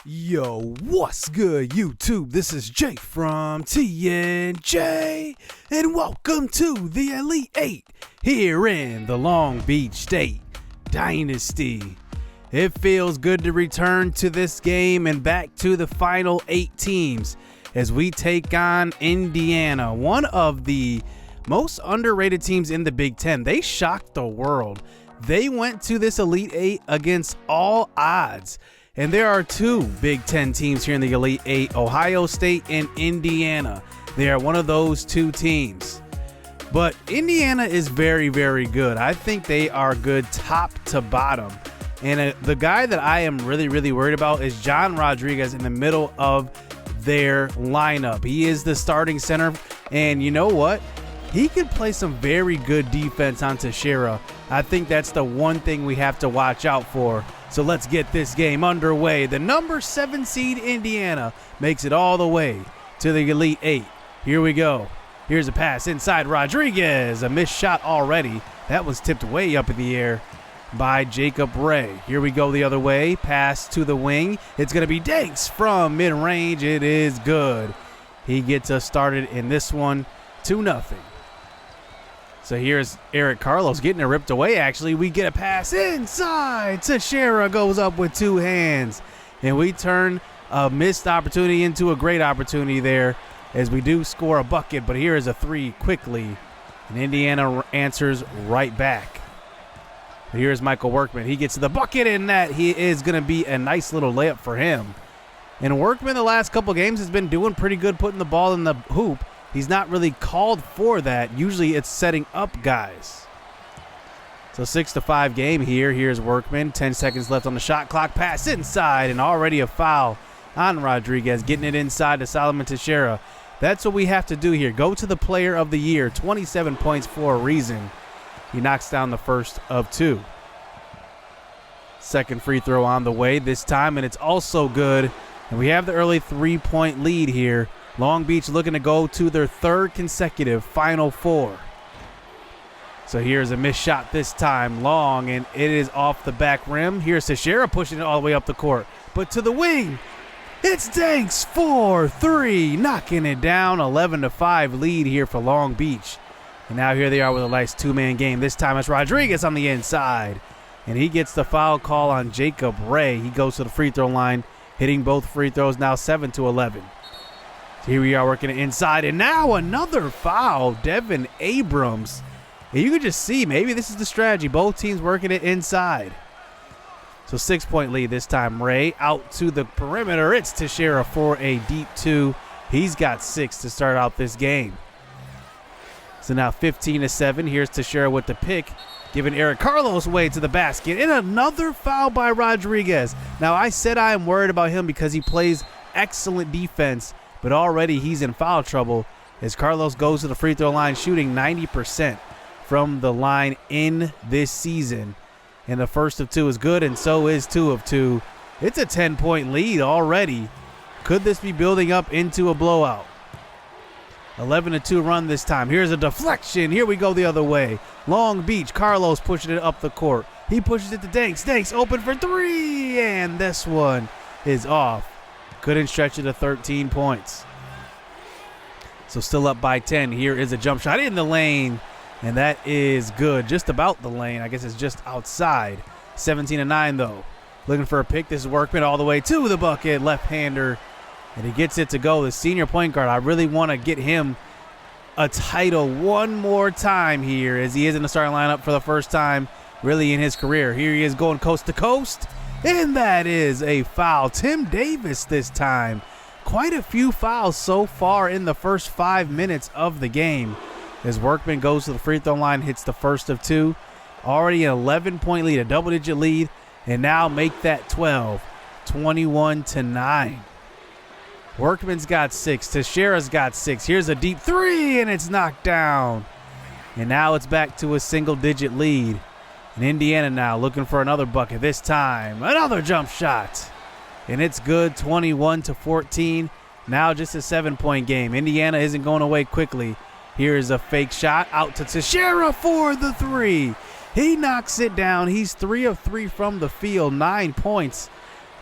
Yo, what's good, YouTube? This is Jay from TNJ, and welcome to the Elite 8 here in the Long Beach State Dynasty. It feels good to return to this game and back to the final 8 teams as we take on Indiana, one of the most underrated teams in the Big Ten. They shocked the world. They went to this Elite 8 against all odds. And there are 2 Big Ten teams here in the Elite 8, Ohio State and Indiana. They are one of those 2 teams. But Indiana is very, very good. I think they are good top to bottom. And the guy that I am really worried about is John Rodriguez in the middle of their lineup. He is the starting center. And you know what? He could play some very good defense on Texiera. I think that's the one thing we have to watch out for. So let's get this game underway. The number 7 seed Indiana makes it all the way to the Elite 8. Here we go. Here's a pass inside Rodriguez. A missed shot already. That was tipped way up in the air by Jacob Ray. Here we go the other way. Pass to the wing. It's going to be Danks from mid-range. It is good. He gets us started in this one 2-0. So here's Eric Carlos getting it ripped away, actually. We get a pass inside. Texiera goes up with 2 hands. And we turn a missed opportunity into a great opportunity there as we do score a bucket. But here is a 3 quickly. And Indiana answers right back. Here's Michael Workman. He gets to the bucket, and that is going to be a nice little layup for him. And Workman the last couple games has been doing pretty good putting the ball in the hoop. He's not really called for that. Usually it's setting up guys. So 6-5 game here. Here's Workman. 10 seconds left on the shot clock. Pass inside, and already a foul on Rodriguez. Getting it inside to Solomon Texiera. That's what we have to do here. Go to the player of the year. 27 points for a reason. He knocks down the first of 2. Second free throw on the way this time, and it's also good. And we have the early 3-point lead here. Long Beach looking to go to their 3rd consecutive Final Four. So here's a missed shot this time, long, and it is off the back rim. Here's Texiera pushing it all the way up the court. But to the wing, it's Danks for 3, knocking it down. 11-5 lead here for Long Beach. And now here they are with a nice 2-man game. This time it's Rodriguez on the inside. And he gets the foul call on Jacob Ray. He goes to the free throw line, hitting both free throws, now 7-11. Here we are working it inside, and now another foul, Devin Abrams. And you can just see, maybe this is the strategy. Both teams working it inside. So 6-point lead this time. Ray out to the perimeter. It's Texiera for a deep 2. He's got 6 to start out this game. So now 15-7. Here's Texiera with the pick, giving Eric Carlos way to the basket. And another foul by Rodriguez. Now I said I am worried about him because he plays excellent defense. But already he's in foul trouble as Carlos goes to the free throw line shooting 90% from the line in this season. And the first of 2 is good, and so is 2 of 2. It's a 10-point lead already. Could this be building up into a blowout? 11-2 run this time. Here's a deflection. Here we go the other way. Long Beach, Carlos pushing it up the court. He pushes it to Danks. Danks open for 3, and this one is off. Couldn't stretch it to 13 points. So still up by 10. Here is a jump shot in the lane, and that is good. Just about the lane. I guess it's just outside. 17-9 though. Looking for a pick. This is Workman all the way to the bucket. Left-hander, and he gets it to go. The senior point guard. I really want to get him a title one more time here as he is in the starting lineup for the first time really in his career. Here he is going coast to coast. And that is a foul. Tim Davis this time. Quite a few fouls so far in the first 5 minutes of the game. As Workman goes to the free throw line, hits the first of 2. Already an 11-point lead, a double-digit lead. And now make that 12. 21-9. Workman's got 6. Texiera's got 6. Here's a deep 3, and it's knocked down. And now it's back to a single-digit lead. And Indiana now looking for another bucket. This time, another jump shot. And it's good, 21-14. Now just a 7-point game. Indiana isn't going away quickly. Here's a fake shot out to Texiera for the 3. He knocks it down. He's 3 of 3 from the field, 9 points.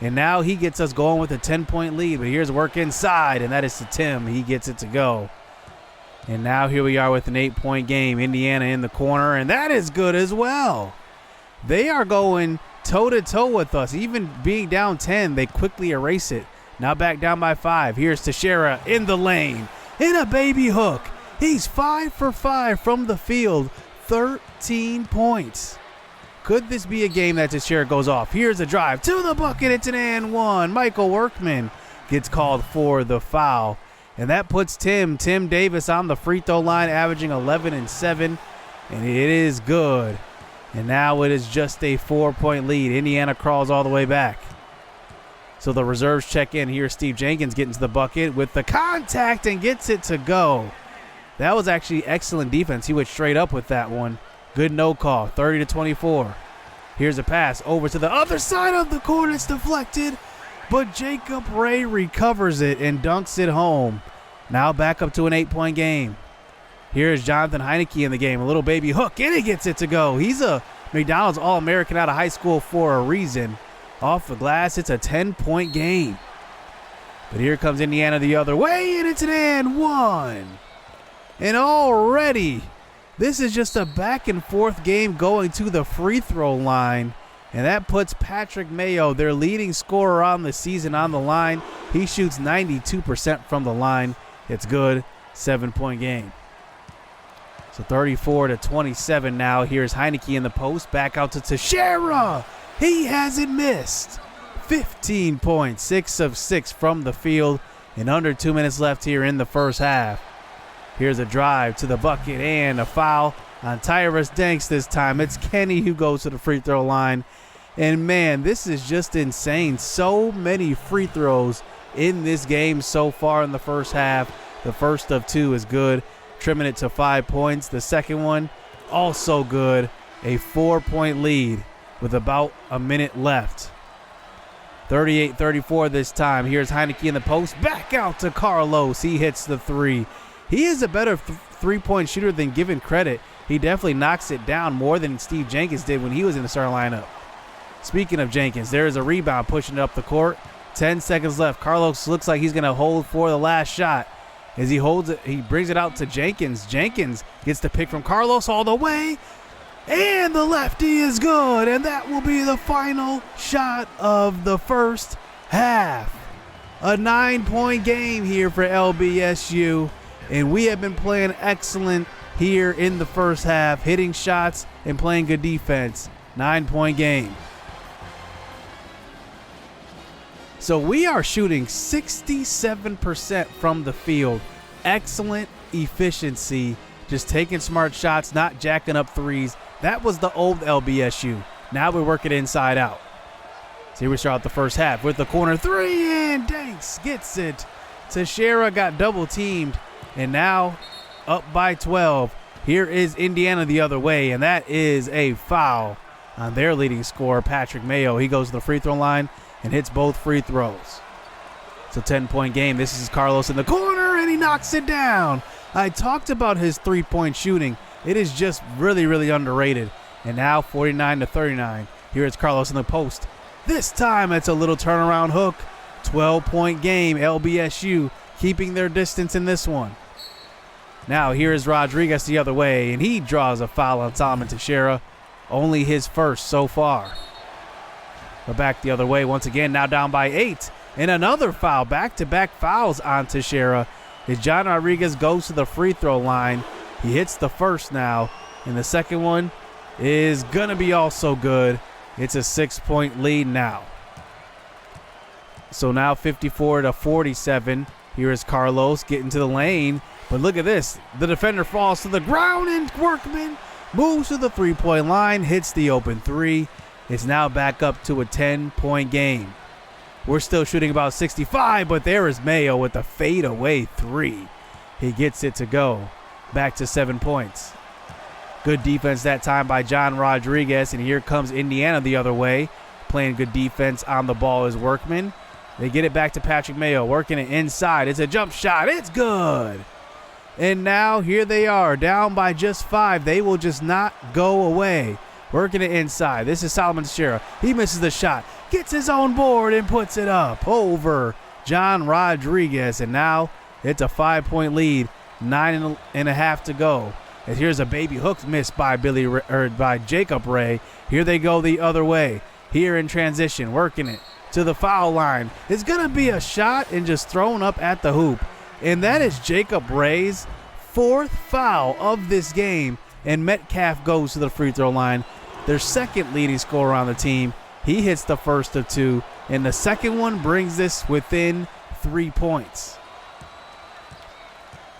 And now he gets us going with a 10-point lead. But here's work inside, and that is to Tim. He gets it to go. And now here we are with an 8-point game. Indiana in the corner, and that is good as well. They are going toe-to-toe with us. Even being down 10, they quickly erase it. Now back down by 5. Here's Texiera in the lane. In a baby hook. He's 5 for 5 from the field. 13 points. Could this be a game that Texiera goes off? Here's a drive to the bucket. It's an and one. Michael Workman gets called for the foul. And that puts Tim Davis on the free throw line, averaging 11 and 7. And it is good. And now it is just a 4-point lead. Indiana crawls all the way back. So the reserves check in. Here's Steve Jenkins getting to the bucket with the contact and gets it to go. That was actually excellent defense. He went straight up with that one. Good no call, 30-24. Here's a pass over to the other side of the court. It's deflected, but Jacob Ray recovers it and dunks it home. Now back up to an 8-point game. Here's Jonathan Heineke in the game. A little baby hook, and he gets it to go. He's a McDonald's All-American out of high school for a reason. Off the glass, it's a 10-point game. But here comes Indiana the other way, and it's an and one. And already, this is just a back-and-forth game going to the free throw line. And that puts Patrick Mayo, their leading scorer on the season, on the line. He shoots 92% from the line. It's good. 7-point game. So 34-27 now. Here's Heineke in the post. Back out to Texiera. He hasn't missed. 15 points, 6 of 6 from the field. And under 2 minutes left here in the first half. Here's a drive to the bucket and a foul on Tyrus Danks this time. It's Kenny who goes to the free throw line. And, man, this is just insane. So many free throws in this game so far in the first half. The first of 2 is good, trimming it to 5 points. The second one, also good. A 4-point lead with about a minute left. 38-34 this time. Here's Heineke in the post. Back out to Carlos. He hits the 3. He is a better three-point shooter than given credit. He definitely knocks it down more than Steve Jenkins did when he was in the starting lineup. Speaking of Jenkins, there is a rebound pushing it up the court. 10 seconds left. Carlos looks like he's going to hold for the last shot. As he holds it, he brings it out to Jenkins. Jenkins gets the pick from Carlos all the way. And the lefty is good. And that will be the final shot of the first half. A 9-point game here for LBSU. And we have been playing excellent here in the first half, hitting shots and playing good defense. 9-point game. So we are shooting 67% from the field. Excellent efficiency. Just taking smart shots, not jacking up threes. That was the old LBSU. Now we work it inside out. So here we start out the first half with the corner 3, and Danks gets it. Texiera got double teamed. And now up by 12. Here is Indiana the other way, and that is a foul on their leading scorer, Patrick Mayo. He goes to the free throw line and hits both free throws. It's a 10-point game. This is Carlos in the corner, and he knocks it down. I talked about his three-point shooting. It is just really, really underrated. And now 49-39. Here is Carlos in the post. This time it's a little turnaround hook. 12-point game. LBSU keeping their distance in this one. Now here is Rodriguez the other way, and he draws a foul on Solomon Texiera. Only his first so far. We're back the other way once again, now down by 8. And another foul, back-to-back fouls on Texiera. As John Rodriguez goes to the free throw line. He hits the first now, and the second one is going to be also good. It's a 6-point lead now. So now 54-47. Here is Carlos getting to the lane. But look at this. The defender falls to the ground, and Workman moves to the three-point line, hits the open 3. It's now back up to a 10-point game. We're still shooting about 65, but there is Mayo with the fadeaway 3. He gets it to go. Back to 7 points. Good defense that time by John Rodriguez, and here comes Indiana the other way. Playing good defense on the ball is Workman. They get it back to Patrick Mayo, working it inside. It's a jump shot. It's good. And now here they are, down by just 5. They will just not go away. working it inside. This is Solomon Texiera. He misses the shot, gets his own board and puts it up over John Rodriguez. And now it's a 5-point lead, 9.5 to go. And here's a baby hook missed by by Jacob Ray. Here they go the other way. Here in transition, working it to the foul line. It's going to be a shot and just thrown up at the hoop. And that is Jacob Ray's 4th foul of this game. And Metcalf goes to the free throw line. Their second leading scorer on the team. He hits the first of 2. And the second one brings this within 3 points.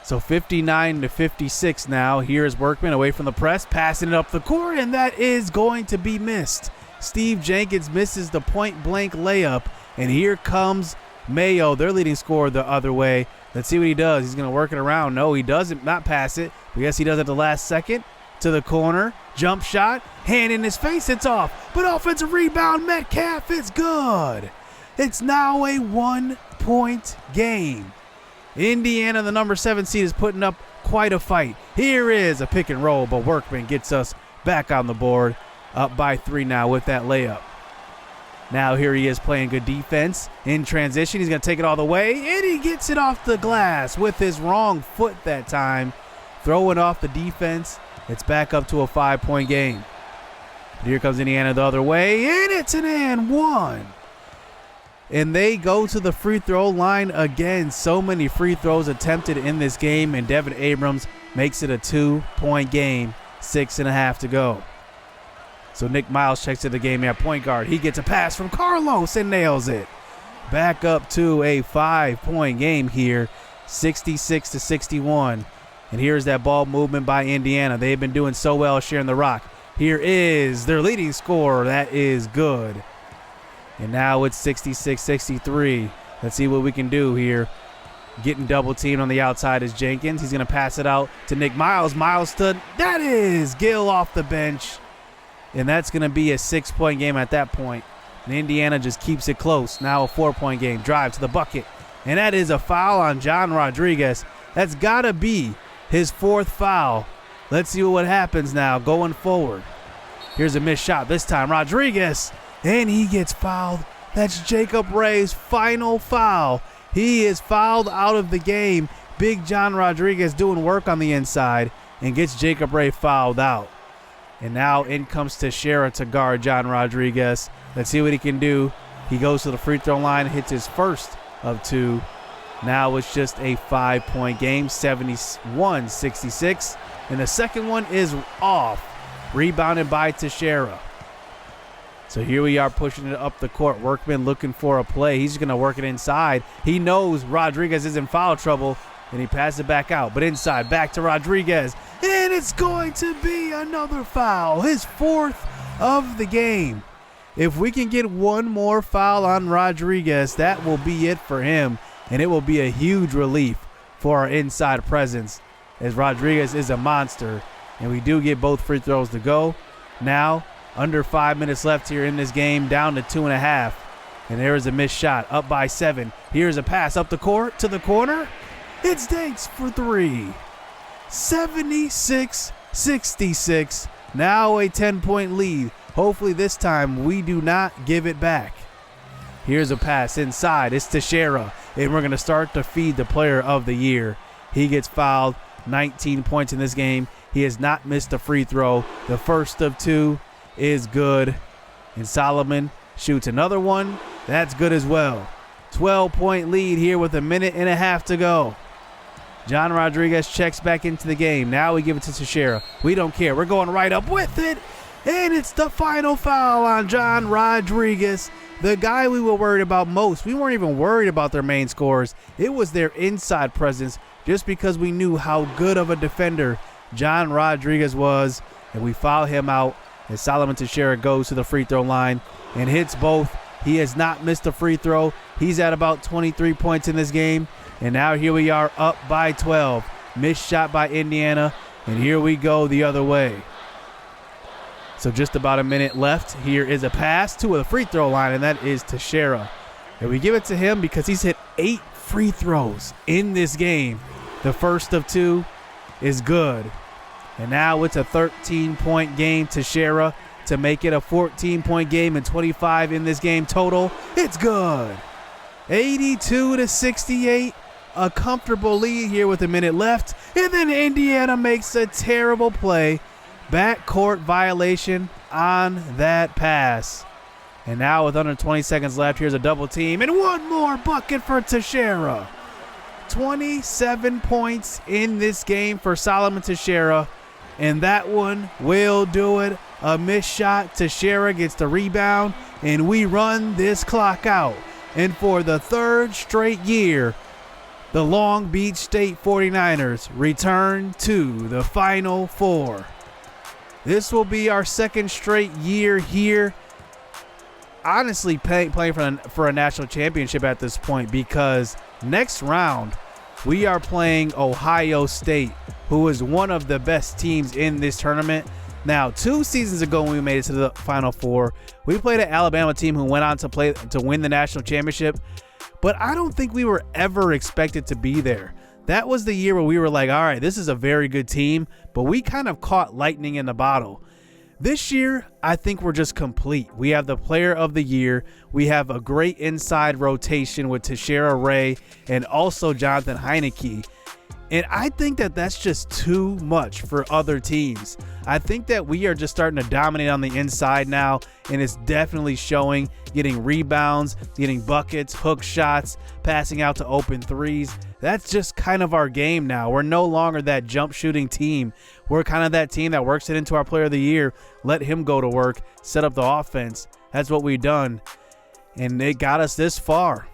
So 59-56 now. Here's Workman away from the press, passing it up the court, and that is going to be missed. Steve Jenkins misses the point-blank layup, and here comes Mayo, their leading scorer, the other way. Let's see what he does. He's going to work it around. No, he doesn't. Not pass it. I guess he does at the last second. To the corner. Jump shot. Hand in his face. It's off. But offensive rebound. Metcalf. It's good. It's now a 1-point game. Indiana, the number 7 seed, is putting up quite a fight. Here is a pick and roll, but Workman gets us back on the board. Up by 3 now with that layup. Now here he is playing good defense. In transition, he's going to take it all the way, and he gets it off the glass with his wrong foot that time. Throwing off the defense. It's back up to a 5-point game. Here comes Indiana the other way, and it's an and one. And they go to the free throw line again. So many free throws attempted in this game, and Devin Abrams makes it a 2-point game. 6.5 to go. So Nick Miles checks to the game at point guard. He gets a pass from Carlos and nails it. Back up to a 5-point game here, 66-61. And here's that ball movement by Indiana. They've been doing so well sharing the rock. Here is their leading scorer. That is good. And now it's 66-63. Let's see what we can do here. Getting double teamed on the outside is Jenkins. He's going to pass it out to Nick Miles. That is Gill off the bench. And that's going to be a 6-point game at that point. And Indiana just keeps it close. Now a 4-point game. Drive to the bucket. And that is a foul on John Rodriguez. That's got to be his 4th foul. Let's see what happens now going forward. Here's a missed shot. This time Rodriguez. And he gets fouled. That's Jacob Ray's final foul. He is fouled out of the game. Big John Rodriguez doing work on the inside and gets Jacob Ray fouled out. And now in comes Texiera to guard John Rodriguez. Let's see what he can do. He goes to the free throw line, hits his first of 2. Now it's just a 5-point game, 71-66. And the second one is off, rebounded by Texiera. So here we are pushing it up the court. Workman looking for a play. He's going to work it inside. He knows Rodriguez is in foul trouble, and he passes it back out. But inside, back to Rodriguez. And it's going to be another foul, his 4th of the game. If we can get one more foul on Rodriguez, that will be it for him, and it will be a huge relief for our inside presence, as Rodriguez is a monster, and we do get both free throws to go. Now, under 5 minutes left here in this game, down to 2.5, and there is a missed shot, up by 7. Here's a pass up the court to the corner. It's Danks for 3. 76-66. Now a 10-point lead. Hopefully this time we do not give it back. Here's a pass inside. It's Texiera, and we're going to start to feed the player of the year. He gets fouled. 19 points in this game. He has not missed a free throw. The first of 2 is good. And Solomon shoots another one. That's good as well. 12-point lead here with 1.5 minutes to go. John Rodriguez checks back into the game. Now we give it to Texiera. We don't care. We're going right up with it. And it's the final foul on John Rodriguez, the guy we were worried about most. We weren't even worried about their main scorers. It was their inside presence, just because we knew how good of a defender John Rodriguez was. And we foul him out as Solomon Texiera goes to the free throw line and hits both. He has not missed a free throw. He's at about 23 points in this game. And now here we are up by 12. Missed shot by Indiana. And here we go the other way. So just about a minute left. Here is a pass to the free throw line, and that is Texiera. And we give it to him because he's hit 8 free throws in this game. The first of 2 is good. And now it's a 13-point game. Texiera to make it a 14-point game and 25 in this game total. It's good. 82-68, a comfortable lead here with a minute left. And then Indiana makes a terrible play. Backcourt violation on that pass. And now with under 20 seconds left, here's a double team. And one more bucket for Texiera. 27 points in this game for Solomon Texiera. And that one will do it. A missed shot. Texiera gets the rebound. And we run this clock out. And for the third straight year, the Long Beach State 49ers return to the Final Four. This will be our second straight year here. Honestly, playing for a national championship at this point, because next round we are playing Ohio State, who is one of the best teams in this tournament. Now, 2 seasons ago when we made it to the Final Four, we played an Alabama team who went on to win the national championship, but I don't think we were ever expected to be there. That was the year where we were like, all right, this is a very good team, but we kind of caught lightning in the bottle. This year, I think we're just complete. We have the player of the year. We have a great inside rotation with Texiera Ray and also Jonathan Heineke. And I think that that's just too much for other teams. I think that we are just starting to dominate on the inside now, and it's definitely showing, getting rebounds, getting buckets, hook shots, passing out to open threes. That's just kind of our game now. We're no longer that jump shooting team. We're kind of that team that works it into our player of the year. Let him go to work, set up the offense. That's what we've done, and it got us this far.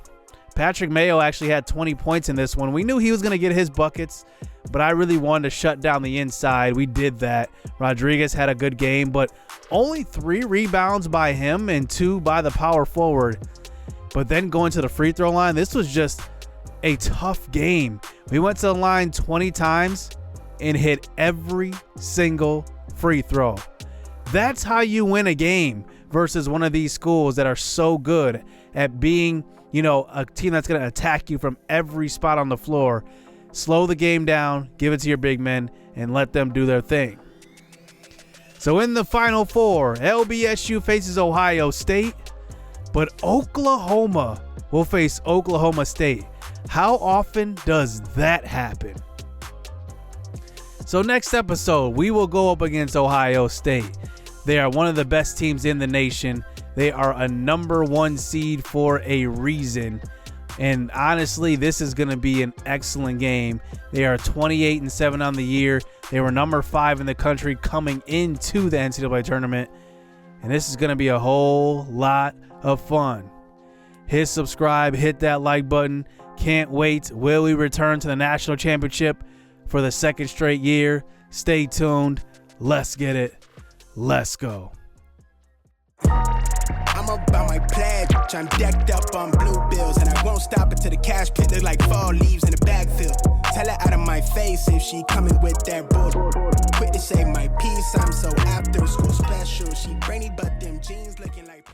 Patrick Mayo actually had 20 points in this one. We knew he was going to get his buckets, but I really wanted to shut down the inside. We did that. Rodriguez had a good game, but only 3 rebounds by him and 2 by the power forward. But then going to the free throw line, this was just a tough game. We went to the line 20 times and hit every single free throw. That's how you win a game versus one of these schools that are so good at being, a team that's going to attack you from every spot on the floor. Slow the game down, give it to your big men, and let them do their thing. So in the Final Four, LBSU faces Ohio State, but Oklahoma will face Oklahoma State. How often does that happen? So next episode, we will go up against Ohio State. They are one of the best teams in the nation. They are a #1 seed for a reason. And honestly, this is going to be an excellent game. They are 28-7 on the year. They were number 5 in the country coming into the NCAA tournament. And this is going to be a whole lot of fun. Hit subscribe, hit that like button. Can't wait. Will we return to the national championship for the second straight year? Stay tuned. Let's get it. Let's go. I'm about my pledge. I'm decked up on blue bills, and I won't stop until the cash pit look like fall leaves in the backfield. Tell her out of my face if she coming with that bull. Quit to say my piece. I'm so after school special. She brainy, but them jeans looking like.